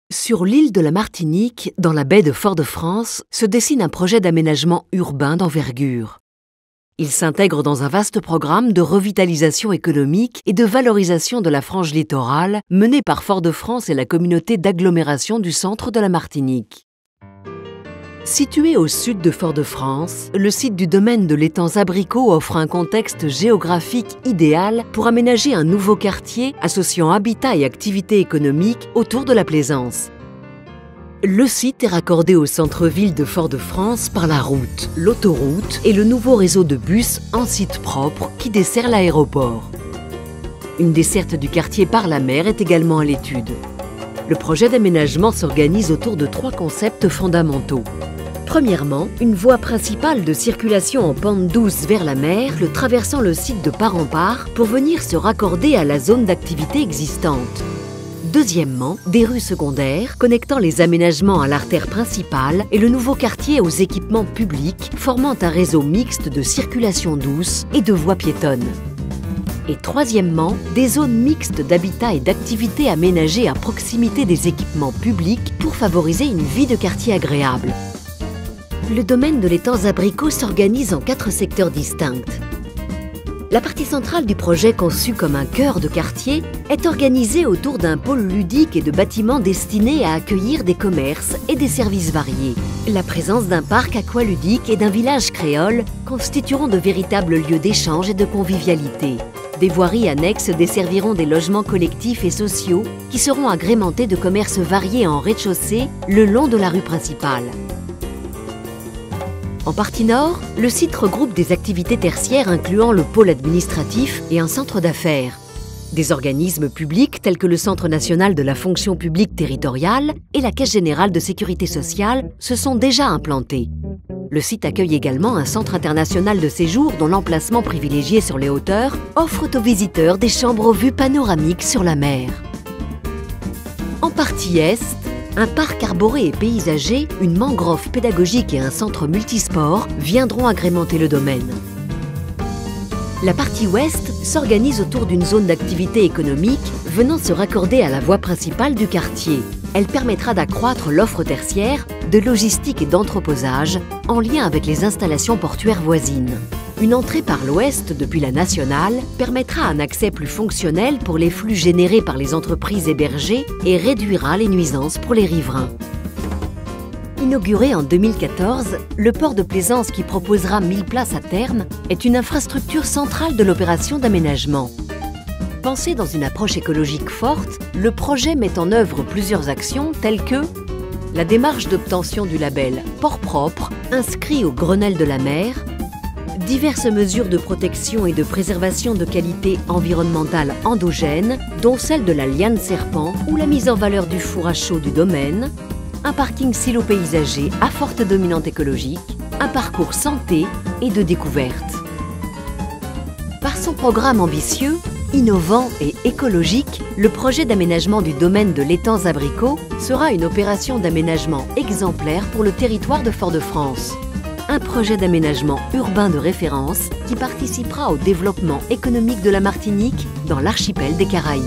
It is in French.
Sur l'île de la Martinique, dans la baie de Fort-de-France, se dessine un projet d'aménagement urbain d'envergure. Il s'intègre dans un vaste programme de revitalisation économique et de valorisation de la frange littorale mené par Fort-de-France et la communauté d'agglomération du centre de la Martinique. Situé au sud de Fort-de-France, le site du domaine de l'étang Abricot offre un contexte géographique idéal pour aménager un nouveau quartier associant habitat et activité économique autour de la plaisance. Le site est raccordé au centre-ville de Fort-de-France par la route, l'autoroute et le nouveau réseau de bus en site propre qui dessert l'aéroport. Une desserte du quartier par la mer est également à l'étude. Le projet d'aménagement s'organise autour de 3 concepts fondamentaux. Premièrement, une voie principale de circulation en pente douce vers la mer, le traversant le site de part en part pour venir se raccorder à la zone d'activité existante. Deuxièmement, des rues secondaires connectant les aménagements à l'artère principale et le nouveau quartier aux équipements publics, formant un réseau mixte de circulation douce et de voies piétonnes. Et troisièmement, des zones mixtes d'habitat et d'activités aménagées à proximité des équipements publics pour favoriser une vie de quartier agréable. Le domaine de l'étang Abricot s'organise en 4 secteurs distincts. La partie centrale du projet, conçue comme un cœur de quartier, est organisée autour d'un pôle ludique et de bâtiments destinés à accueillir des commerces et des services variés. La présence d'un parc aqualudique et d'un village créole constitueront de véritables lieux d'échange et de convivialité. Des voiries annexes desserviront des logements collectifs et sociaux qui seront agrémentés de commerces variés en rez-de-chaussée le long de la rue principale. En partie nord, le site regroupe des activités tertiaires incluant le pôle administratif et un centre d'affaires. Des organismes publics tels que le Centre national de la fonction publique territoriale et la Caisse générale de sécurité sociale se sont déjà implantés. Le site accueille également un centre international de séjour dont l'emplacement privilégié sur les hauteurs offre aux visiteurs des chambres aux vues panoramiques sur la mer. En partie est, un parc arboré et paysager, une mangrove pédagogique et un centre multisport viendront agrémenter le domaine. La partie ouest s'organise autour d'une zone d'activité économique venant se raccorder à la voie principale du quartier. Elle permettra d'accroître l'offre tertiaire, de logistique et d'entreposage en lien avec les installations portuaires voisines. Une entrée par l'ouest depuis la nationale permettra un accès plus fonctionnel pour les flux générés par les entreprises hébergées et réduira les nuisances pour les riverains. Inauguré en 2014, le port de plaisance qui proposera 1000 places à terme est une infrastructure centrale de l'opération d'aménagement. Pensé dans une approche écologique forte, le projet met en œuvre plusieurs actions telles que la démarche d'obtention du label Port propre, inscrit au Grenelle de la mer, diverses mesures de protection et de préservation de qualité environnementale endogène, dont celle de la liane serpent ou la mise en valeur du four à chaud du domaine, un parking silo paysager à forte dominante écologique, un parcours santé et de découverte. Par son programme ambitieux, innovant et écologique, le projet d'aménagement du domaine de l'étang Abricot sera une opération d'aménagement exemplaire pour le territoire de Fort-de-France. Un projet d'aménagement urbain de référence qui participera au développement économique de la Martinique dans l'archipel des Caraïbes.